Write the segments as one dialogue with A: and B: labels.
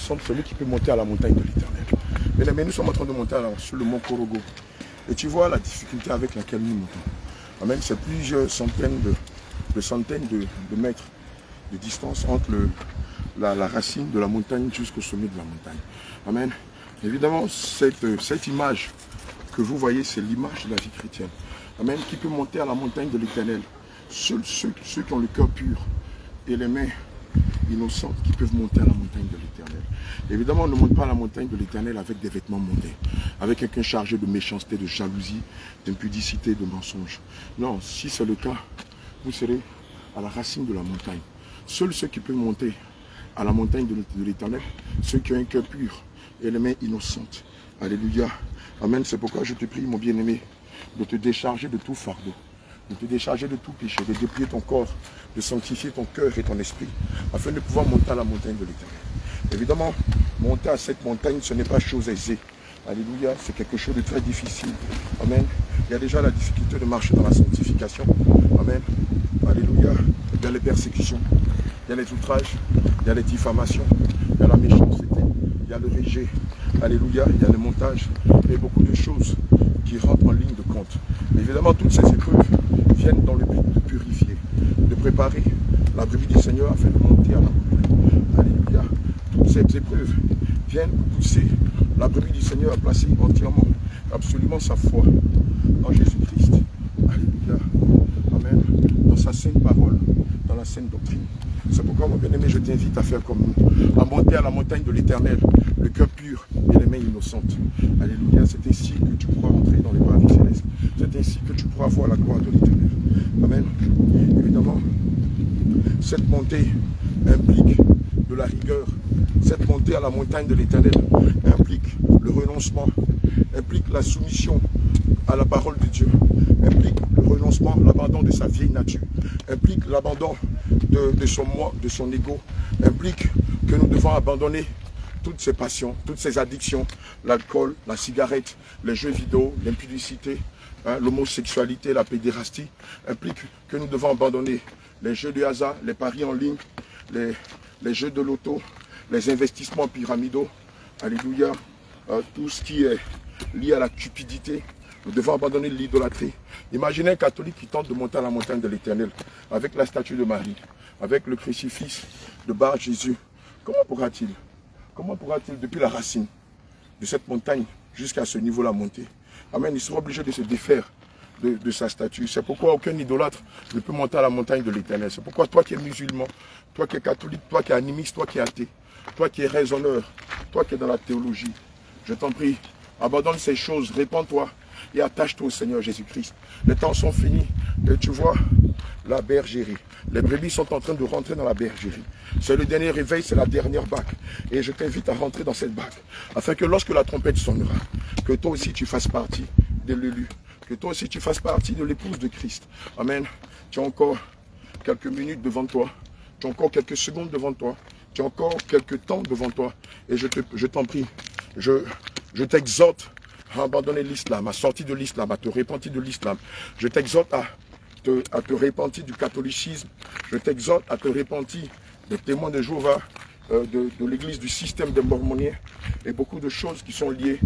A: innocente, celui qui peut monter à la montagne de l'Éternel. Mais nous sommes en train de monter sur le mont Korogo. Et tu vois la difficulté avec laquelle nous montons. Amen. C'est plusieurs centaines de mètres de distance entre la racine de la montagne jusqu'au sommet de la montagne. Amen. Évidemment, cette image que vous voyez, c'est l'image de la vie chrétienne. Amen. Qui peut monter à la montagne de l'Éternel. Seuls ceux qui ont le cœur pur et les mains innocentes qui peuvent monter à la montagne de l'Éternel. Évidemment, on ne monte pas à la montagne de l'Éternel avec des vêtements montés, avec quelqu'un chargé de méchanceté, de jalousie, d'impudicité, de mensonge. Non, si c'est le cas, vous serez à la racine de la montagne. Seuls ceux qui peuvent monter à la montagne de l'Éternel, ceux qui ont un cœur pur et les mains innocentes. Alléluia. Amen. C'est pourquoi je te prie, mon bien-aimé, de te décharger de tout fardeau, de te décharger de tout péché, de dépouiller ton corps, de sanctifier ton cœur et ton esprit, afin de pouvoir monter à la montagne de l'Éternel. Évidemment, monter à cette montagne, ce n'est pas chose aisée. Alléluia, c'est quelque chose de très difficile. Amen. Il y a déjà la difficulté de marcher dans la sanctification. Amen. Alléluia. Il y a les persécutions, il y a les outrages, il y a les diffamations, il y a la méchanceté, il y a le rejet. Alléluia, il y a le montage et beaucoup de choses qui rentrent en ligne de compte. Mais évidemment, toutes ces épreuves viennent dans le but de purifier, de préparer la brebis du Seigneur afin de monter à la montagne. Alléluia. Toutes ces épreuves viennent pousser la brebis du Seigneur à placer entièrement, absolument sa foi en Jésus-Christ. Alléluia. Amen. Dans sa sainte parole, dans la sainte doctrine. C'est pourquoi, mon bien-aimé, je t'invite à faire comme nous, à monter à la montagne de l'Éternel, le cœur pur et les mains innocentes. Alléluia. C'est ainsi que tu pourras entrer dans les paradis célestes. C'est ainsi que tu pourras voir la gloire de l'Éternel. Amen. Évidemment, cette montée implique de la rigueur. Cette montée à la montagne de l'Éternel implique le renoncement, implique la soumission à la parole de Dieu, implique le renoncement, l'abandon de sa vieille nature, implique l'abandon de son moi, de son ego, implique que nous devons abandonner toutes ces passions, toutes ces addictions, l'alcool, la cigarette, les jeux vidéo, l'impudicité, l'homosexualité, la pédérastie, implique que nous devons abandonner les jeux de hasard, les paris en ligne, les jeux de loto, les investissements pyramidaux, alléluia, tout ce qui est lié à la cupidité. Nous devons abandonner l'idolâtrie. Imaginez un catholique qui tente de monter à la montagne de l'Éternel avec la statue de Marie, avec le crucifix de Bar Jésus. Comment pourra-t-il depuis la racine de cette montagne jusqu'à ce niveau-là monter? Amen. Il sera obligé de se défaire de sa statue. C'est pourquoi aucun idolâtre ne peut monter à la montagne de l'Éternel. C'est pourquoi toi qui es musulman, toi qui es catholique, toi qui es animiste, toi qui es athée, toi qui es raisonneur, toi qui es dans la théologie, je t'en prie, abandonne ces choses, répands-toi et attache-toi au Seigneur Jésus-Christ. Les temps sont finis et tu vois la bergerie. Les brebis sont en train de rentrer dans la bergerie. C'est le dernier réveil, c'est la dernière bague. Et je t'invite à rentrer dans cette bague, afin que lorsque la trompette sonnera, que toi aussi tu fasses partie de l'élu, que toi aussi tu fasses partie de l'épouse de Christ. Amen. Tu as encore quelques minutes devant toi, tu as encore quelques secondes devant toi, tu as encore quelques temps devant toi. Et je t'en prie, je t'exhorte à abandonner l'islam, à sortir de l'islam, à te repentir de l'islam. Je t'exhorte à te repentir du catholicisme. Je t'exhorte à te repentir des témoins de Jéhovah, de l'église, du système des mormoniens et beaucoup de choses qui sont liées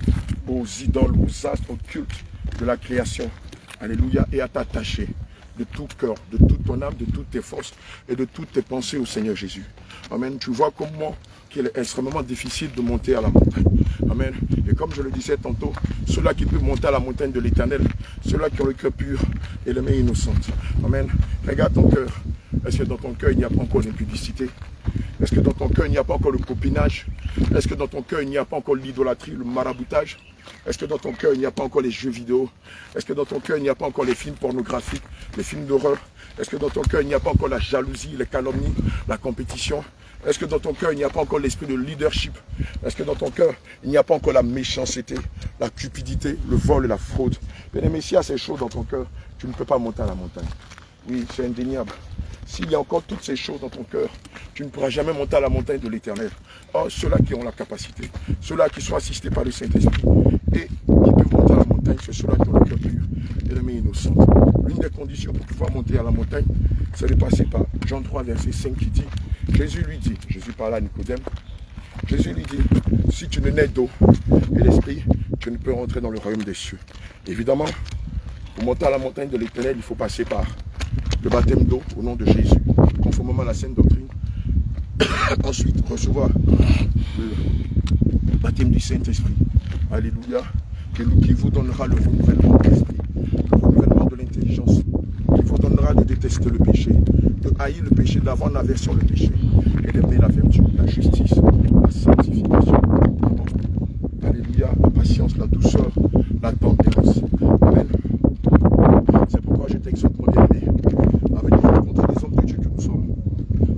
A: aux idoles, aux astres, aux cultes de la création. Alléluia. Et à t'attacher de tout cœur, de toute ton âme, de toutes tes forces et de toutes tes pensées au Seigneur Jésus. Amen. Tu vois comment qu'il est extrêmement difficile de monter à la montagne. Amen. Et comme je le disais tantôt, ceux-là qui peuvent monter à la montagne de l'Éternel, ceux-là qui ont le cœur pur et les mains innocentes. Amen. Regarde ton cœur. Est-ce que dans ton cœur, il n'y a pas encore l'impudicité? Est-ce que dans ton cœur, il n'y a pas encore le copinage? Est-ce que dans ton cœur, il n'y a pas encore l'idolâtrie, le maraboutage? Est-ce que dans ton cœur, il n'y a pas encore les jeux vidéo? Est-ce que dans ton cœur, il n'y a pas encore les films pornographiques, les films d'horreur? Est-ce que dans ton cœur, il n'y a pas encore la jalousie, les calomnies, la compétition? Est-ce que dans ton cœur, il n'y a pas encore l'esprit de leadership? Est-ce que dans ton cœur, il n'y a pas encore la méchanceté, la cupidité, le vol et la fraude? Bien aimé, s'il y a ces choses dans ton cœur, tu ne peux pas monter à la montagne. Oui, c'est indéniable. S'il y a encore toutes ces choses dans ton cœur, tu ne pourras jamais monter à la montagne de l'Éternel. Or, ceux-là qui ont la capacité, ceux-là qui sont assistés par le Saint-Esprit et qui peuvent monter à la montagne, c'est ceux-là qui ont le cœur pur et les mains innocentes. L'une des conditions pour pouvoir monter à la montagne, c'est de passer par Jean 3, verset 5 qui dit, Jésus lui dit, Jésus parle à Nicodème, Jésus lui dit, si tu ne nais d'eau et l'esprit, tu ne peux rentrer dans le royaume des cieux. Évidemment, pour monter à la montagne de l'Éternel, il faut passer par le baptême d'eau au nom de Jésus, conformément à la sainte doctrine. Ensuite, recevoir le baptême du Saint-Esprit. Alléluia. Qui vous donnera le renouvellement de l'esprit, le renouvellement de l'intelligence, qui vous donnera de détester le péché, de haïr le péché, d'avoir une aversion le péché, et d'aimer la vertu, la justice, la sanctification. Alléluia, la patience, la douceur, la tempérance. Amen. C'est pourquoi je t'exhorte, mon bien-aimé, à venir rencontrer les hommes de Dieu que nous sommes,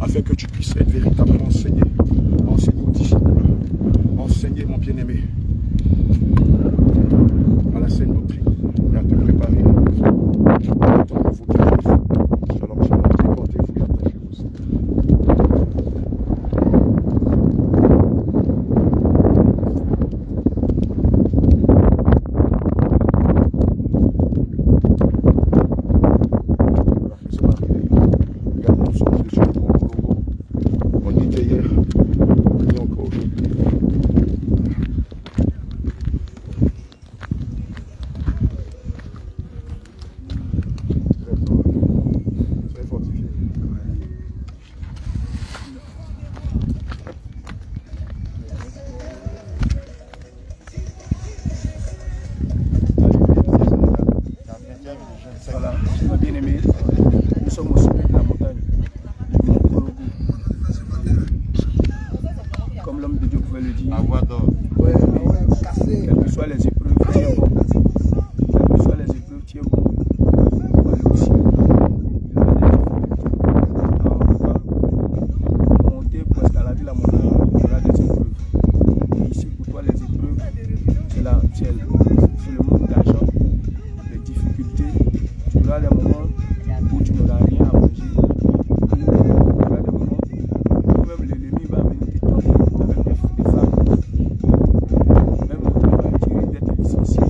A: afin que tu puisses être véritablement enseigné, enseigné aux disciples, enseigné, mon bien-aimé, à la sainte doctrine et à te préparer à ton nouveau calif. Shalom, shalom, déportez-vous et attachez-vous. Voilà, c'est parti. Regardez, nous sommes dessus de mon logo. On y était hier, on y est encore aujourd'hui.
B: Voilà, mes bien-aimés, nous sommes au sommet de la montagne du Mont Korogo. Comme l'homme de Dieu pouvait le dire. Ouais, quelles que soient les épreuves, tiens bon. Quelles que soient les épreuves, tiens bon. On va aller au ciel. On va monter pour escalader la montagne, il y aura des épreuves. Et ici, pour toi, les épreuves, c'est le manque d'argent, les difficultés. Il y aura des moments où tu n'auras rien à manger. Il y aura des moments où même l'ennemi va venir te tenter avec des femmes. Même au travail, tu risques d'être licencié.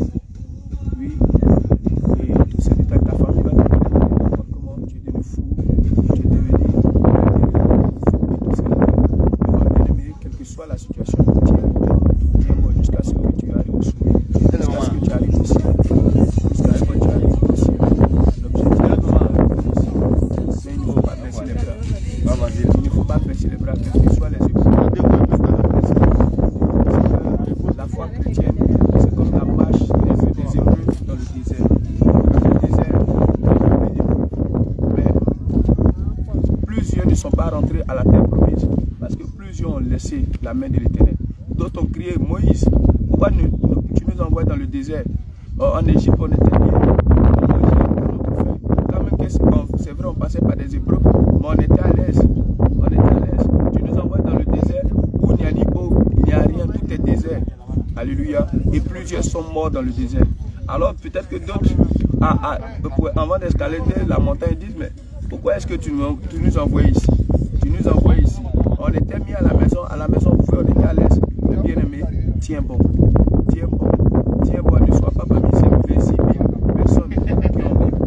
B: Oui. Et tous ces détails, ta famille va te demander comment tu es devenu fou, tu es devenu fou et tout ça. Mais bien aimé, quelle que soit la situation, tiens bon jusqu'à ce que tu arrives au sommet, jusqu'à ce que tu arrives au ciel. Jusqu'à ce que tu arrives au ciel. Mais il ne faut pas baisser les bras. Il ne faut pas baisser les bras, quelles que soient les épreuves. La foi chrétienne, c'est comme la marche des épreuves dans le désert. Le désert, mais plusieurs ne sont pas rentrés à la terre promise parce que plusieurs ont laissé la main de l'Éternel. D'autres ont crié, Moïse, pourquoi tu nous envoies dans le désert? En Égypte, on était bien. C'est vrai, on passait par des épreuves, mais on était à l'aise. On était à l'aise. Tu nous envoies dans le désert où il n'y a ni eau, il n'y a rien, tout est désert. Alléluia. Et plusieurs sont morts dans le désert. Alors peut-être que d'autres, avant d'escalader la montagne, disent, mais pourquoi est-ce que tu nous envoies ici? Tu nous envoies ici. On était mis à la maison, on était à l'aise. Mais bien aimé, tiens bon. Tiens bon. Tiens bon, ne sois pas parmi ces 26 000 personnes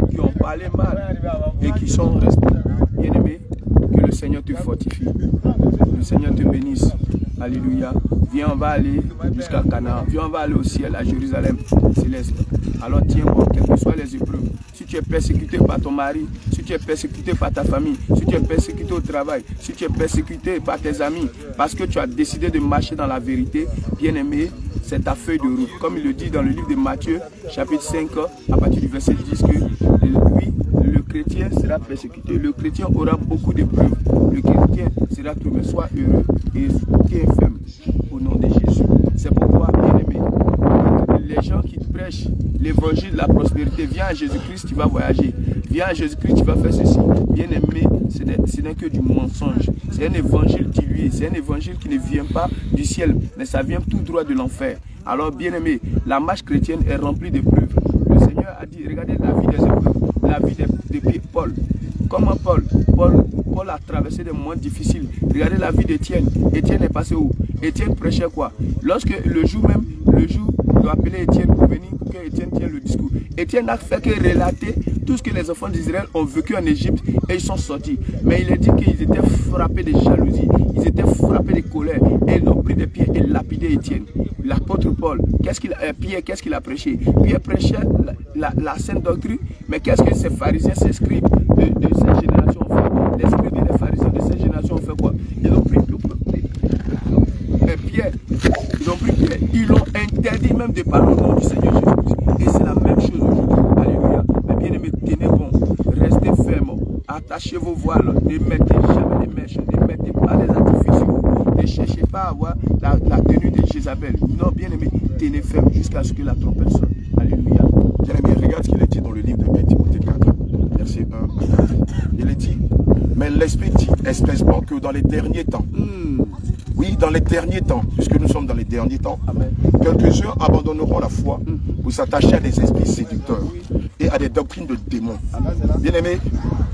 B: qui ont parlé mal et qui sont restés. Bien aimé, que le Seigneur te fortifie. Le Seigneur te bénisse. Alléluia. Viens, on va aller jusqu'à Canaan. Viens, on va aller au ciel, à Jérusalem céleste. Alors tiens bon, quelles que soient les épreuves. Si tu es persécuté par ton mari, si tu es persécuté par ta famille, si tu es persécuté au travail, si tu es persécuté par tes amis, parce que tu as décidé de marcher dans la vérité, bien aimé, c'est ta feuille de route. Comme il le dit dans le livre de Matthieu, chapitre 5, à partir du verset 10, que oui, le chrétien sera persécuté. Le chrétien aura beaucoup d'épreuves. Le chrétien sera trouvé soit heureux et ferme au nom de Jésus. C'est pourquoi, bien aimé, les gens qui prêchent l'évangile de la prospérité, viens à Jésus-Christ, tu vas voyager. Viens à Jésus-Christ, tu vas faire ceci. Bien aimé, ce n'est que du mensonge. C'est un évangile dilué. C'est un évangile qui ne vient pas du ciel, mais ça vient tout droit de l'enfer. Alors, bien aimé, la marche chrétienne est remplie d'épreuves. Le Seigneur a dit, regardez la vie des épreuves, la vie de Paul. Comment Paul a traversé des moments difficiles. Regardez la vie d'Étienne. Étienne est passé où? Étienne prêchait quoi? Lorsque le jour doit appeler Étienne pour venir, pour que Étienne tienne le discours. Étienne n'a fait que relater tout ce que les enfants d'Israël ont vécu en Égypte et ils sont sortis. Mais il a dit qu'ils étaient frappés de jalousie, ils étaient frappés de colère et ils ont pris des pieds et lapidé Étienne. L'apôtre Paul, Pierre, qu'est-ce qu'il a prêché? Pierre prêchait la sainte doctrine, mais qu'est-ce que ces pharisiens, ces scribes de cette génération ont fait? Les scribes et les pharisiens de cette génération ont fait quoi? Ils ont pris Pierre, ils l'ont interdit même de parler au nom du Seigneur Jésus-Christ. Et c'est la même chose aujourd'hui. Alléluia. Mais bien aimés, tenez bon, restez fermes, attachez vos voiles, ne mettez jamais les mèches, ne mettez pas les artificiaux, ne cherchez pas à avoir la tenue de Jézabel. Non, bien aimés, tenez ferme jusqu'à ce que la trompette sonne. Alléluia.
A: Bien aimé, regarde ce qu'il est dit dans le livre de 1 Timothée 4, verset 1. Il est dit, mais l'Esprit dit expressément que dans les derniers temps, oui, dans les derniers temps, puisque nous sommes dans les derniers temps, quelques-uns abandonneront la foi pour s'attacher à des esprits séducteurs et à des doctrines de démons. Bien-aimé,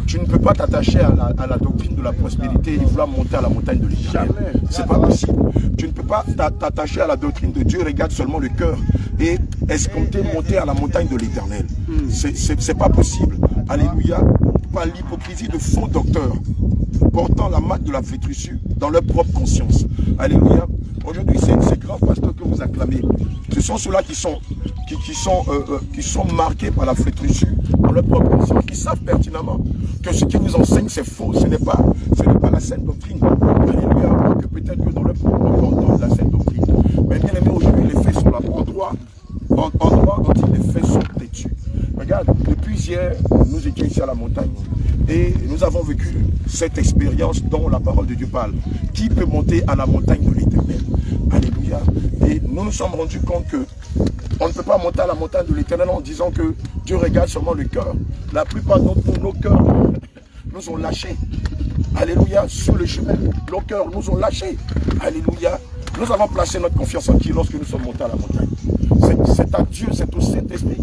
A: tu ne peux pas t'attacher à la doctrine de la prospérité et vouloir monter à la montagne de l'Éternel. C'est pas possible. Tu ne peux pas t'attacher à la doctrine de Dieu, regarde seulement le cœur et escompter monter à la montagne de l'Éternel. C'est pas possible. Alléluia. Par l'hypocrisie de faux docteurs portant la marque de la flétrissure dans leur propre conscience. Alléluia. Aujourd'hui, ces grands pasteurs que vous acclamez, ce sont ceux-là qui sont marqués par la flétrissure dans leur propre conscience, qui savent pertinemment que ce qu'ils nous enseignent, c'est faux. Ce n'est pas la saine doctrine. Alléluia. Que peut-être que dans leur propre entendement, la saine doctrine. Mais bien aimé, aujourd'hui, les faits sont là. En droit, on dit les faits sont têtus. Regarde, depuis hier, nous étions ici à la montagne et nous avons vécu cette expérience dont la parole de Dieu parle. Qui peut monter à la montagne de l'Éternel? Alléluia. Et nous nous sommes rendus compte que on ne peut pas monter à la montagne de l'Éternel en disant que Dieu regarde seulement le cœur. La plupart d'entre nos cœurs nous ont lâchés. Alléluia. Sur le chemin, nos cœurs nous ont lâchés. Alléluia. Nous avons placé notre confiance en qui lorsque nous sommes montés à la montagne? C'est à Dieu, c'est au Saint-Esprit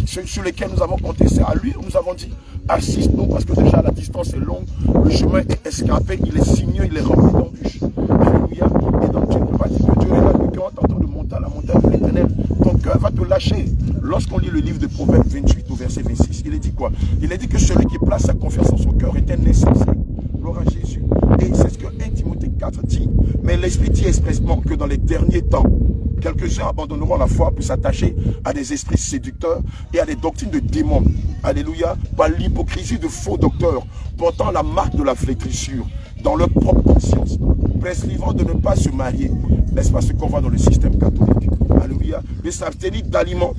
A: sur lesquels nous avons compté. C'est à lui où nous avons dit, assiste-nous parce que déjà la distance est longue, le chemin est escarpé, il est sinueux, il est rempli d'embûches. Alléluia. Et donc tu ne peux pas dire que Dieu est là, quand tu entends de monter à la montagne de l'Éternel, ton cœur va te lâcher. Lorsqu'on lit le livre de Proverbes 28 au verset 26, il est dit quoi? Il est dit que celui qui place sa confiance en son cœur est un insensé. Gloire à Jésus. Et c'est ce que 1 Timothée 4 dit. Mais l'Esprit dit expressément que dans les derniers temps, quelques-uns abandonneront la foi pour s'attacher à des esprits séducteurs et à des doctrines de démons. Alléluia. Par l'hypocrisie de faux docteurs portant la marque de la flétrissure dans leur propre conscience, prescrivant de ne pas se marier. N'est-ce pas ce qu'on voit dans le système catholique? Alléluia. De s'abstenir d'aliments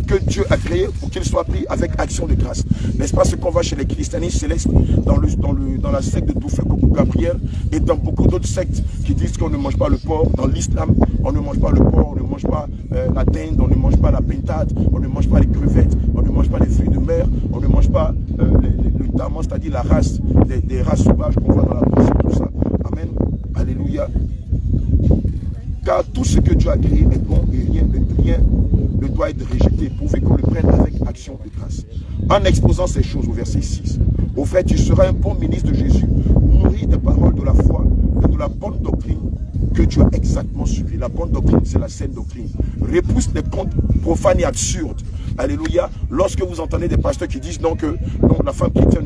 A: que Dieu a créés pour qu'ils soient pris avec action de grâce. N'est-ce pas ce qu'on voit chez les christianistes célestes dans la secte de Toufé Coco Gabriel et dans beaucoup d'autres sectes qui disent qu'on ne mange pas le porc. Dans l'islam, on ne mange pas le porc, on ne mange pas la dinde, on ne mange pas la pintade, on ne mange pas les crevettes, on ne mange pas les fruits de mer, on ne mange pas le daman, c'est-à-dire la race, des races sauvages qu'on voit dans la Bible, tout ça. Amen. Alléluia. Car tout ce que Dieu a créé est bon et rien ne doit être rejeté, pourvu qu'on le prenne avec action de grâce. En exposant ces choses au verset 6, au fait, tu seras un bon ministre de Jésus, nourri des paroles de la foi et de la bonne doctrine que tu as exactement suivi. La bonne doctrine, c'est la saine doctrine. Repousse les contes profanes et absurdes. Alléluia. Lorsque vous entendez des pasteurs qui disent non, que non, la femme chrétienne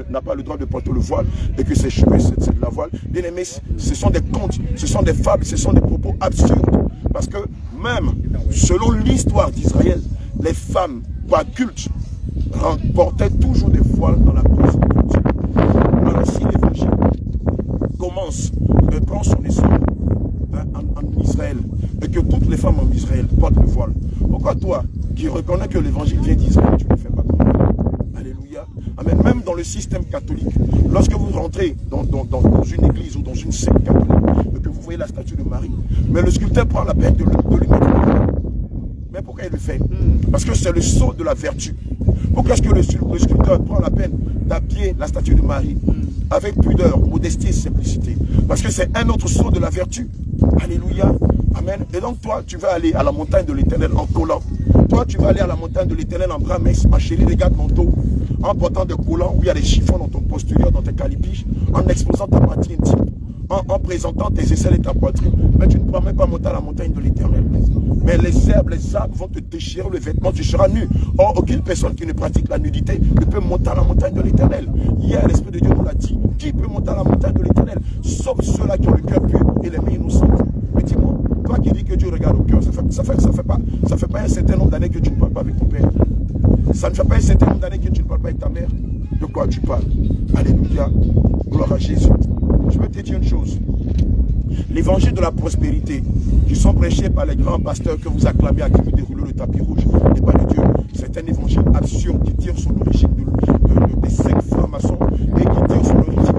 A: n'a pas le droit de porter le voile et que c'est de la voile, bien aimé, ce sont des contes, ce sont des fables, ce sont des propos absurdes. Parce que même selon l'histoire d'Israël, les femmes par culte portaient toujours des voiles dans la présence de Dieu. Alors si l'évangile commence et prend son essor en Israël et que toutes les femmes en Israël portent le voile, pourquoi toi qui reconnais que l'évangile vient d'Israël, tu ne fais pas comme ça? Alléluia. Amen. Même dans le système catholique, lorsque vous rentrez dans une église ou dans une secte catholique et que vous voyez la statue de Marie, mais le sculpteur prend la peine de lui mettre le voile. Mais pourquoi il le fait? Parce que c'est le sceau de la vertu. Pourquoi est-ce que le sculpteur prend la peine d'habiller la statue de Marie avec pudeur, modestie et simplicité? Parce que c'est un autre sceau de la vertu. Alléluia. Amen. Et donc toi, tu vas aller à la montagne de l'Éternel en collant. Toi, tu vas aller à la montagne de l'Éternel en bras-messe, en chéri des garde-manteaux, en portant des collants où il y a des chiffons dans ton postérieur, dans tes calipiges, en exposant ta partie intime. en présentant tes aisselles et ta poitrine. Mais tu ne pourras même pas monter à la montagne de l'Éternel. Mais les arbres vont te déchirer le vêtement, tu seras nu. Or, aucune personne qui ne pratique la nudité ne peut monter à la montagne de l'Éternel. Hier, l'Esprit de Dieu nous l'a dit. Qui peut monter à la montagne de l'Éternel? Sauf ceux-là qui ont le cœur pur et les mains innocentes. Mais dis-moi, toi qui dis que Dieu regarde au cœur, ça fait pas un certain nombre d'années que tu ne parles pas avec ton père. Ça ne fait pas un certain nombre d'années que tu ne parles pas avec ta mère. De quoi tu parles? Alléluia. Gloire à Jésus. Je vais te dire une chose. L'évangile de la prospérité, qui sont prêchés par les grands pasteurs que vous acclamez à qui vous déroulez le tapis rouge, n'est pas de Dieu. C'est un évangile absurde qui tire son origine des sectes francs-maçons et qui tire son origine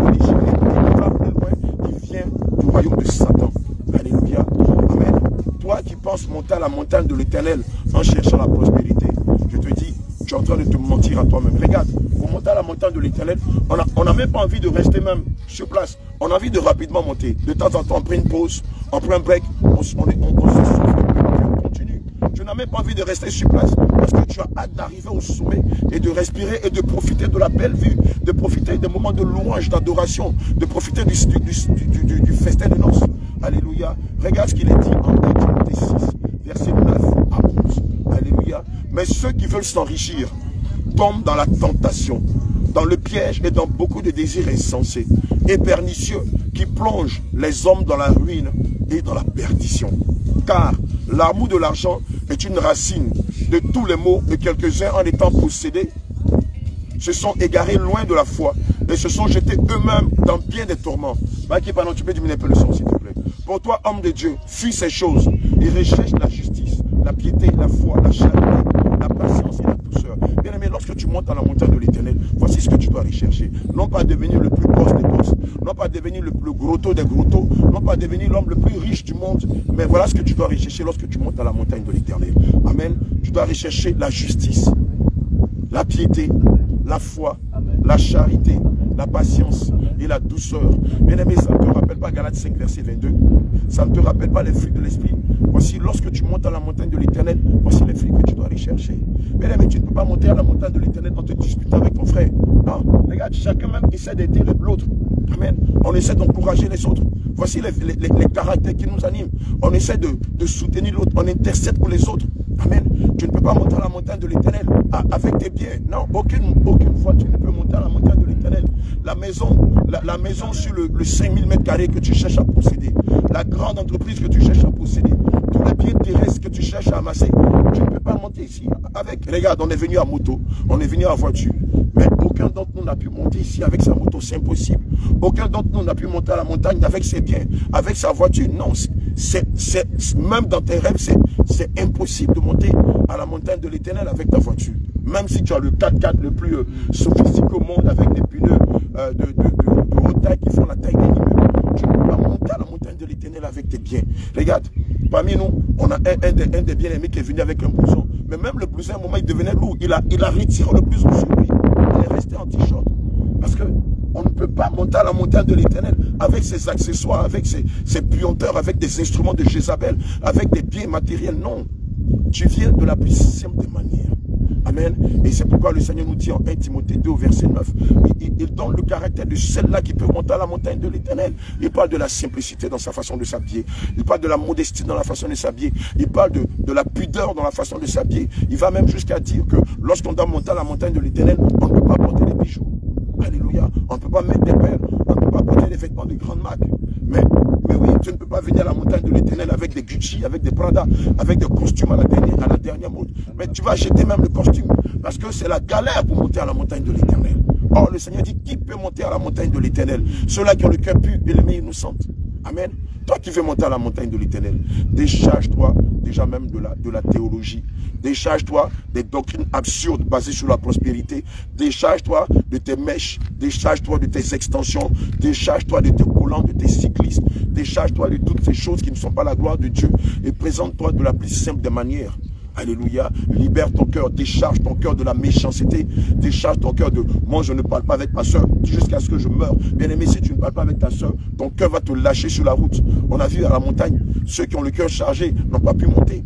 A: qui vient du royaume de Satan. Alléluia. Amen. Toi qui penses monter à la montagne de l'Éternel en cherchant la prospérité, je te dis, tu es en train de te mentir à toi-même. Regarde, pour monter à la montagne de l'Éternel, on n'a même pas envie de rester même sur place. On a envie de rapidement monter. De temps en temps, on prend une pause, on prend un break, on se souffle, on continue. Tu n'as même pas envie de rester sur place parce que tu as hâte d'arriver au sommet et de respirer et de profiter de la belle vue, de profiter des moments de louange, d'adoration, de profiter du festin de noces. Alléluia. Regarde ce qu'il est dit en 1 Timothée 6, verset 9 à 11. Alléluia. Mais ceux qui veulent s'enrichir tombent dans la tentation, dans le piège et dans beaucoup de désirs insensés et pernicieux qui plongent les hommes dans la ruine et dans la perdition. Car l'amour de l'argent est une racine de tous les maux et quelques-uns en étant possédés se sont égarés loin de la foi et se sont jetés eux-mêmes dans bien des tourments. Pardon, tu peux diminuer un peu le son s'il te plaît. Pour toi, homme de Dieu, fuis ces choses et recherche la justice, la piété, la foi, la charité, la patience et la douceur. Bien aimé, lorsque tu montes à la montagne de l'Éternel, voici ce que tu dois rechercher. Non pas devenir le plus boss des boss, non pas devenir le plus gros taux des gros taux, non pas devenir l'homme le plus riche du monde, mais voilà ce que tu dois rechercher lorsque tu montes à la montagne de l'Éternel. Amen. Tu dois rechercher la justice, la piété, la foi, la charité, la patience et la douceur. Bien aimé, ça ne te rappelle pas Galates 5, verset 22. Ça ne te rappelle pas les fruits de l'esprit. Voici, lorsque tu montes à la montagne de l'Éternel, voici les fruits que tu dois rechercher. Bien aimé, tu ne peux pas monter à la montagne de l'Éternel en te disputant avec ton frère. Non, regarde, chacun même essaie d'aider l'autre. Amen. On essaie d'encourager les autres. Voici les caractères qui nous animent. On essaie de soutenir l'autre. On intercède pour les autres. Amen. Tu ne peux pas monter à la montagne de l'Éternel avec tes biens. Non, aucune fois tu ne peux monter à la montagne de l'Éternel. La maison sur le 5000 m² que tu cherches à posséder. La grande entreprise que tu cherches à posséder. Tous les biens terrestres que tu cherches à amasser. Tu ne peux pas monter ici avec. Regarde, on est venu à moto. On est venu à voiture. Mais aucun d'entre nous n'a pu monter ici avec sa moto, c'est impossible. Aucun d'entre nous n'a pu monter à la montagne avec ses biens, avec sa voiture. Non, même dans tes rêves, c'est impossible de monter à la montagne de l'Éternel avec ta voiture. Même si tu as le 4x4 le plus sophistiqué au monde avec des pneus de haute taille qui font la taille des immeubles. Tu ne peux pas monter à la montagne de l'Éternel avec tes biens. Regarde, parmi nous, on a un des bien-aimés qui est venu avec un blouson. Mais même le blouson, à un moment, il devenait lourd. Il a retiré le blouson sur lui. Il est resté en t-shirt. Parce qu'on ne peut pas monter à la montagne de l'Éternel avec ses accessoires, avec ses puanteurs, avec des instruments de Jézabel, avec des biens matériels. Non. Tu viens de la plus simple des manières. Amen. Et c'est pourquoi le Seigneur nous dit en 1 Timothée 2, verset 9, il donne le caractère de celle-là qui peut monter à la montagne de l'Éternel. Il parle de la simplicité dans sa façon de s'habiller. Il parle de la modestie dans la façon de s'habiller. Il parle de la pudeur dans la façon de s'habiller. Il va même jusqu'à dire que lorsqu'on doit monter à la montagne de l'Éternel, on ne peut pas porter des bijoux. Alléluia. On ne peut pas mettre des perles. On ne peut pas porter des vêtements de grande marque. Mais oui, tu ne peux pas venir à la montagne de l'Éternel avec des Gucci, avec des Prada, avec des costumes à la dernière mode. Mais tu vas acheter même le costume parce que c'est la galère pour monter à la montagne de l'Éternel. Or, le Seigneur dit, qui peut monter à la montagne de l'Éternel? Ceux-là qui ont le cœur pur et les mains innocentes. Amen. Toi qui veux monter à la montagne de l'Éternel, décharge-toi déjà même de la théologie. Décharge-toi des doctrines absurdes basées sur la prospérité. Décharge-toi de tes mèches. Décharge-toi de tes extensions. Décharge-toi de tes collants, de tes cyclistes. Décharge-toi de toutes ces choses qui ne sont pas la gloire de Dieu. Et présente-toi de la plus simple des manières. Alléluia. Libère ton cœur, décharge ton cœur de la méchanceté, décharge ton cœur de moi je ne parle pas avec ma soeur jusqu'à ce que je meure. Bien aimé, si tu ne parles pas avec ta soeur, ton cœur va te lâcher sur la route. On a vu à la montagne, ceux qui ont le cœur chargé n'ont pas pu monter.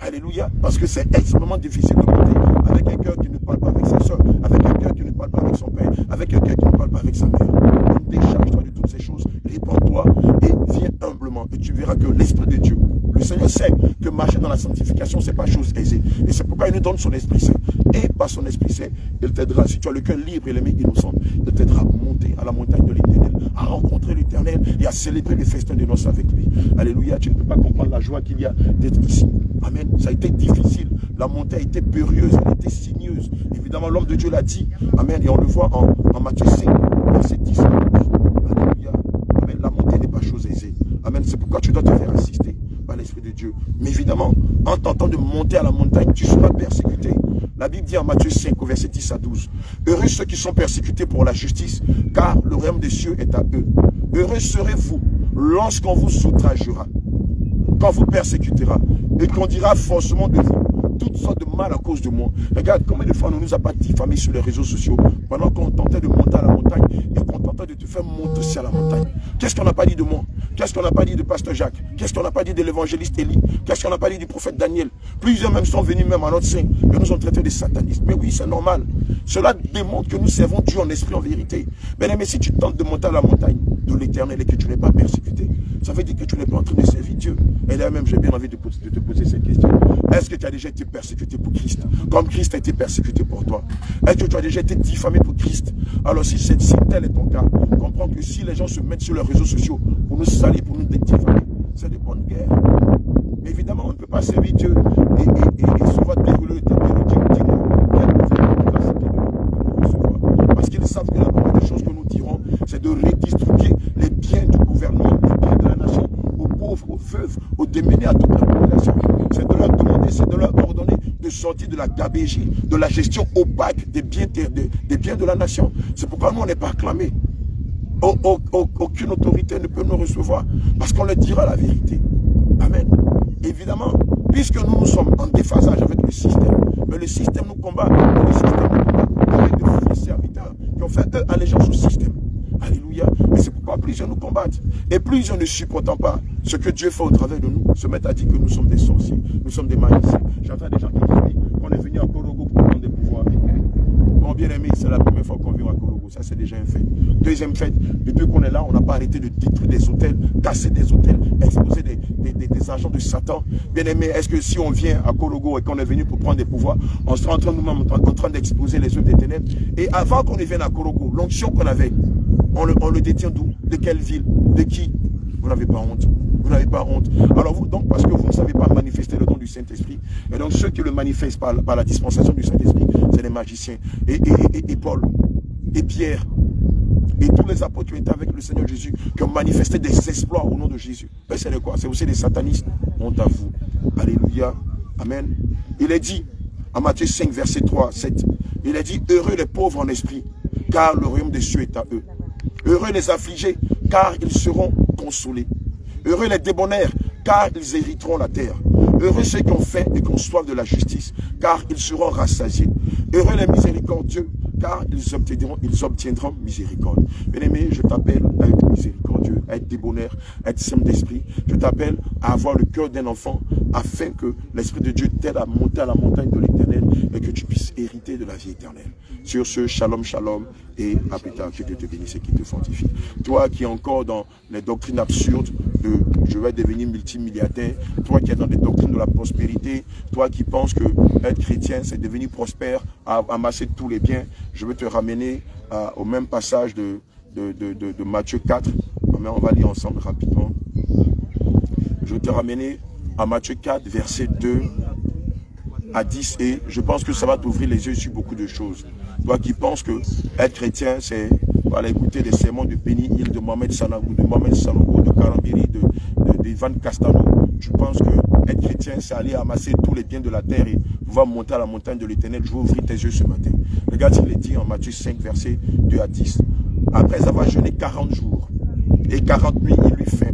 A: Alléluia. Parce que c'est extrêmement difficile de monter avec un cœur qui ne parle pas avec sa soeur, avec un cœur qui ne parle pas avec son père, avec un cœur qui ne parle pas avec sa mère. Donc décharge-toi de toutes ces choses, répands-toi la sanctification, ce n'est pas chose aisée. Et c'est pourquoi il nous donne son Esprit Saint. Et par son Esprit Saint, il t'aidera, si tu as le cœur libre et les mains innocentes, il t'aidera à monter à la montagne de l'Éternel, à rencontrer l'Éternel et à célébrer les festins de noces avec lui. Alléluia, tu ne peux pas comprendre la joie qu'il y a d'être ici. Amen. Ça a été difficile. La montée a été périlleuse, elle a été sinueuse. Évidemment, l'homme de Dieu l'a dit. Amen. Et on le voit en Matthieu 5, verset 10. Alléluia. Amen. La montée n'est pas chose aisée. Amen. C'est pourquoi tu dois te faire assister par l'Esprit de Dieu. Mais évidemment, en tentant de monter à la montagne, tu seras persécuté. La Bible dit en Matthieu 5, au verset 10 à 12. Heureux ceux qui sont persécutés pour la justice, car le royaume des cieux est à eux. Heureux serez-vous lorsqu'on vous outragera, quand vous persécutera, et qu'on dira forcément de vous toutes sortes de mal à cause de moi. Regarde combien de fois on ne nous a pas diffamés sur les réseaux sociaux pendant qu'on tentait de monter à la montagne et qu'on tentait de te faire monter aussi à la montagne. Qu'est-ce qu'on n'a pas dit de moi? Qu'est-ce qu'on n'a pas dit de Pasteur Jacques? Qu'est-ce qu'on n'a pas dit de l'évangéliste Élie? Qu'est-ce qu'on n'a pas dit du prophète Daniel? Plusieurs même sont venus même à notre sein et nous ont traités de satanistes. Mais oui, c'est normal. Cela démontre que nous servons Dieu en esprit, en vérité. Mais si tu tentes de monter à la montagne de l'Éternel et que tu n'es pas persécuté, ça veut dire que tu n'es pas en train de servir Dieu. Et là même, j'ai bien envie de te poser cette question. Est-ce que tu as déjà été persécuté pour Christ, comme Christ a été persécuté pour toi? Est-ce que tu as déjà été diffamé pour Christ? Alors si tel est ton cas, comprends que si les gens se mettent sur les réseaux sociaux pour nous salir, pour nous diffamer, c'est de bonnes guerres. Mais évidemment, on ne peut pas servir Dieu et se voir dérouler le tapis de Dieu. Parce qu'ils savent que la première des choses que nous dirons, c'est de redistribuer les biens du gouvernement, les biens de la nation, aux pauvres, aux veuves, aux démunis, à toute la population. C'est de leur demander, c'est de leur ordonner de sortir de la gabégie, de la gestion opaque des biens de la nation. C'est pourquoi nous, on n'est pas acclamés. Aucune autorité ne peut nous recevoir parce qu'on leur dira la vérité. Amen. Évidemment, puisque nous sommes en déphasage avec le système, mais le système nous combat, le système nous combat avec de faux serviteurs qui ont fait eux allégeance au système. Alléluia. Et c'est pourquoi plusieurs nous combattent. Et plusieurs ne supportant pas ce que Dieu fait au travers de nous, se mettent à dire que nous sommes des sorciers, nous sommes des magiciens. J'entends des gens qui disent qu'on est venu à Korogo pour prendre des pouvoirs. Bon, bien aimé, c'est la première fois qu'on vient à Korogo. Ça, c'est déjà un fait. Deuxième fait, depuis qu'on est là, on n'a pas arrêté de détruire des hôtels, casser des hôtels, exposer des agents de Satan. Bien aimé, est-ce que si on vient à Korogo et qu'on est venu pour prendre des pouvoirs, on sera en train d'exposer les œuvres des ténèbres? Et avant qu'on ne vienne à Korogo, l'onction qu'on avait, on le détient d'où? De quelle ville? De qui? Vous n'avez pas honte. Vous n'avez pas honte. Alors vous, donc, parce que vous ne savez pas manifester le don du Saint-Esprit, et donc ceux qui le manifestent par la dispensation du Saint-Esprit, c'est les magiciens. Et Paul, et Pierre, et tous les apôtres qui ont été avec le Seigneur Jésus, qui ont manifesté des exploits au nom de Jésus. Mais c'est quoi? C'est aussi des satanistes. Honte à vous. Alléluia. Amen. Il est dit, en Matthieu 5, verset 3, 7, il est dit, heureux les pauvres en esprit, car le royaume des cieux est à eux. Heureux les affligés, car ils seront consolés. Heureux les débonnaires, car ils hériteront la terre. Heureux ceux qui ont faim et qui ont soif de la justice, car ils seront rassasiés. Heureux les miséricordieux, car ils obtiendront miséricorde. Bien-aimé, je t'appelle à être miséricordieux, à être débonnaire, à être simple d'esprit. Je t'appelle à avoir le cœur d'un enfant, afin que l'Esprit de Dieu t'aide à monter à la montagne de l'Éternel et que tu puisses hériter de la vie éternelle. Sur ce, shalom, shalom, et à plus tard, que Dieu te bénisse et qu'il te fortifie. Toi qui es encore dans les doctrines absurdes de je vais devenir multimilliardaire, toi qui es dans les doctrines de la prospérité, toi qui penses que être chrétien, c'est devenir prospère, amasser tous les biens, je veux te ramener au même passage de Matthieu 4. On va lire ensemble rapidement. Je vais te ramener à Matthieu 4, verset 2 à 10, et je pense que ça va t'ouvrir les yeux sur beaucoup de choses. Toi qui penses que être chrétien, c'est aller écouter les sermons de Penny Hill, de Mohamed Sanagou, de Mohamed Sanogo, de Karambiri, de Ivan Castano. Tu penses que être chrétien, c'est aller amasser tous les biens de la terre et pouvoir monter à la montagne de l'Éternel. Je vais ouvrir tes yeux ce matin. Regarde ce qu'il est dit en Matthieu 5, verset 2 à 10. Après avoir jeûné 40 jours et 40 nuits, il lui faim.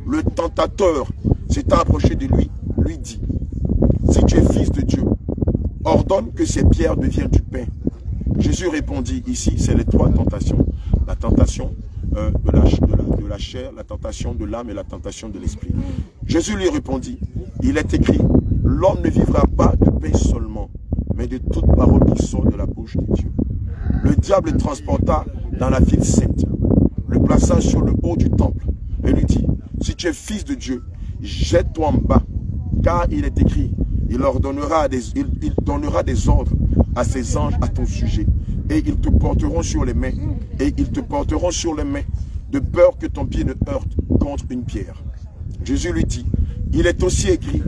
A: Le tentateur s'étant approché de lui, lui dit, si tu es fils de Dieu, ordonne que ces pierres deviennent du pain. Jésus répondit, ici, c'est les trois tentations. La tentation de la chair, la tentation de l'âme et la tentation de l'esprit. Jésus lui répondit, il est écrit, l'homme ne vivra pas de pain seulement, mais de toute parole qui sort de la bouche de Dieu. Le diable le transporta dans la ville sainte, le plaça sur le haut du temple et lui dit, si tu es fils de Dieu, jette-toi en bas, Car il est écrit, il donnera des ordres à ses anges à ton sujet. Et ils te porteront sur les mains. Et ils te porteront sur les mains, de peur que ton pied ne heurte contre une pierre. Jésus lui dit, il est aussi écrit,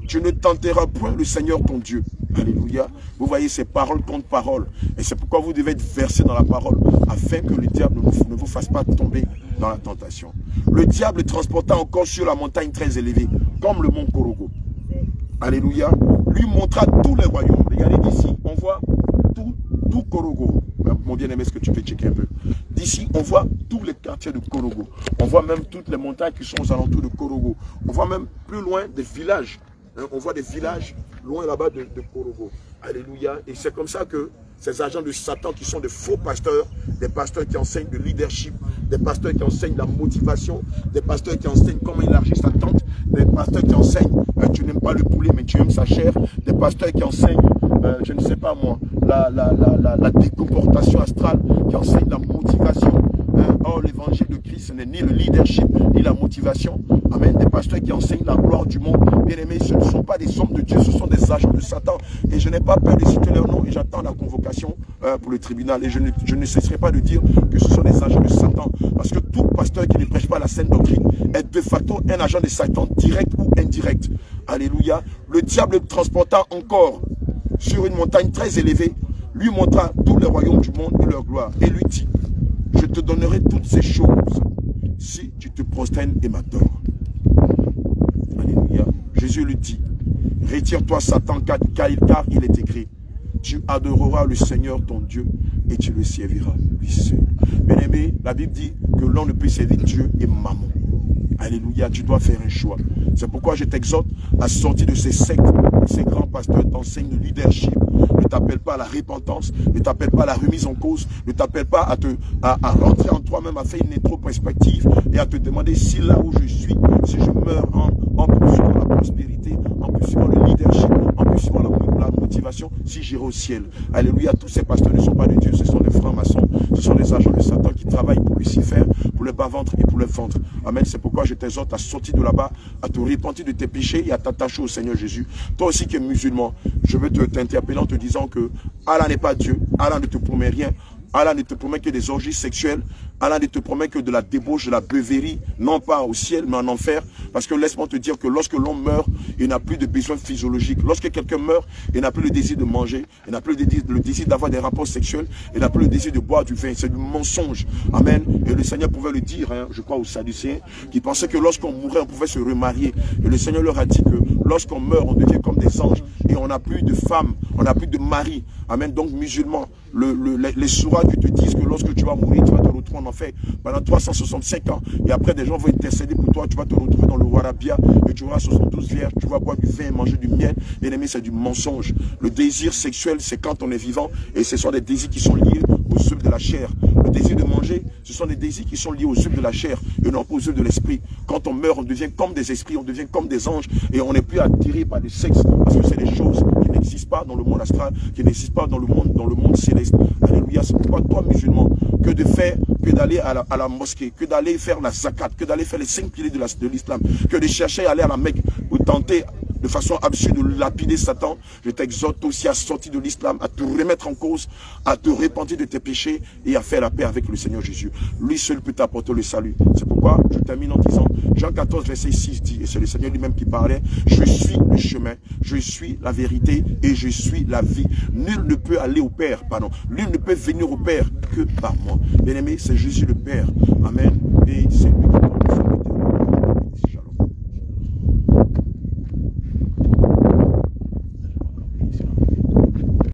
A: tu ne tenteras point le Seigneur ton Dieu. Alléluia. Vous voyez, c'est parole contre parole. Et c'est pourquoi vous devez être versé dans la parole, afin que le diable ne vous fasse pas tomber dans la tentation. Le diable transporta encore sur la montagne très élevée, comme le mont Korogo. Alléluia. Lui montra tous les royaumes. Regardez d'ici, on voit tout Korogo. Mon bien-aimé, est-ce que tu peux checker un peu? D'ici, on voit tous les quartiers de Korogo. On voit même toutes les montagnes qui sont aux alentours de Korogo. On voit même plus loin des villages. On voit des villages loin là-bas de Korogo. Alléluia. Et c'est comme ça que ces agents de Satan qui sont des faux pasteurs, des pasteurs qui enseignent le leadership, des pasteurs qui enseignent la motivation, des pasteurs qui enseignent comment élargir sa tente, des pasteurs qui enseignent tu n'aimes pas le poulet mais tu aimes sa chair, des pasteurs qui enseignent, je ne sais pas moi, la décomportation astrale, qui enseignent la motivation. Or, l'évangile de Christ, ce n'est ni le leadership, ni la motivation. Amen. Des pasteurs qui enseignent la gloire du monde. Bien aimés, ce ne sont pas des hommes de Dieu, ce sont des agents de Satan. Et je n'ai pas peur de citer leur nom et j'attends la convocation pour le tribunal. Et je ne cesserai pas de dire que ce sont des agents de Satan. Parce que tout pasteur qui ne prêche pas la saine doctrine est de facto un agent de Satan, direct ou indirect. Alléluia. Le diable transporta encore sur une montagne très élevée, lui montra tous les royaumes du monde et leur gloire. Et lui dit, je te donnerai toutes ces choses si tu te prosternes et m'adores. Alléluia. Jésus lui dit, retire-toi Satan, car il est écrit, tu adoreras le Seigneur ton Dieu et tu le serviras lui seul. Bien-aimé, la Bible dit que l'on ne peut servir Dieu et mammon. Alléluia, tu dois faire un choix. C'est pourquoi je t'exhorte à sortir de ces sectes, ces grands pasteurs t'enseignent le leadership, ne t'appellent pas à la repentance, ne t'appellent pas à la remise en cause, ne t'appellent pas à rentrer en toi-même, à faire une rétrospective et à te demander si là où je suis, si je meurs en poursuivant la prospérité, en poursuivant le leadership, en poursuivant la motivation, si j'irai au ciel. Alléluia, tous ces pasteurs ne sont pas de Dieu, ce sont des francs-maçons, ce sont des agents de Satan qui travaillent pour Lucifer, pour le bas-ventre et pour le ventre. Amen, c'est pourquoi je t'exhorte à sortir de là-bas, à te repentir de tes péchés et à t'attacher au Seigneur Jésus. Toi aussi qui es musulman, je veux t'interpeller en te disant que Allah n'est pas Dieu, Allah ne te promet rien. Allah ne te promet que des orgies sexuelles. Allah ne te promet que de la débauche, de la beuverie, non pas au ciel, mais en enfer. Parce que laisse-moi te dire que lorsque l'on meurt, il n'a plus de besoin physiologique. Lorsque quelqu'un meurt, il n'a plus le désir de manger, il n'a plus le désir d'avoir des rapports sexuels, il n'a plus le désir de boire du vin. C'est du mensonge. Amen. Et le Seigneur pouvait le dire, hein, je crois aux Sadducéens, qui pensaient que lorsqu'on mourait, on pouvait se remarier. Et le Seigneur leur a dit que lorsqu'on meurt, on devient comme des anges. Et on n'a plus de femmes, on n'a plus de mari. Amen. Donc, musulmans, les sourates qui te disent que lorsque tu vas mourir, tu vas te retrouver en enfer pendant 365 ans. Et après, des gens vont intercéder pour toi. Tu vas te retrouver dans le Warabia et tu auras 72 vierges. Tu vas boire du vin et manger du miel. Bien aimé, c'est du mensonge. Le désir sexuel, c'est quand on est vivant. Et ce sont des désirs qui sont liés aux œuvres de la chair. Le désir de manger, ce sont des désirs qui sont liés aux œuvres de la chair et non pas aux œuvres de l'esprit. Quand on meurt, on devient comme des esprits, on devient comme des anges et on n'est plus attiré par le sexe parce que c'est des choses qui n'existent pas dans le monde astral, qui n'existent pas dans le monde céleste. Alléluia. C'est pourquoi toi, musulman, que d'aller à la mosquée, que d'aller faire la zakat, que d'aller faire les 5 piliers de l'islam, que de chercher à aller à la Mecque ou tenter de façon absurde de lapider Satan, je t'exhorte aussi à sortir de l'islam, à te remettre en cause, à te repentir de tes péchés et à faire la paix avec le Seigneur Jésus. Lui seul peut t'apporter le salut. C'est pourquoi je termine en disant, Jean 14, verset 6 dit, et c'est le Seigneur lui-même qui parlait, je suis le chemin, je suis la vérité et je suis la vie. Nul ne peut aller au Père, nul ne peut venir au Père que par moi. Bien-aimé, c'est Jésus le Père. Amen. Et c'est lui qui donne le salut.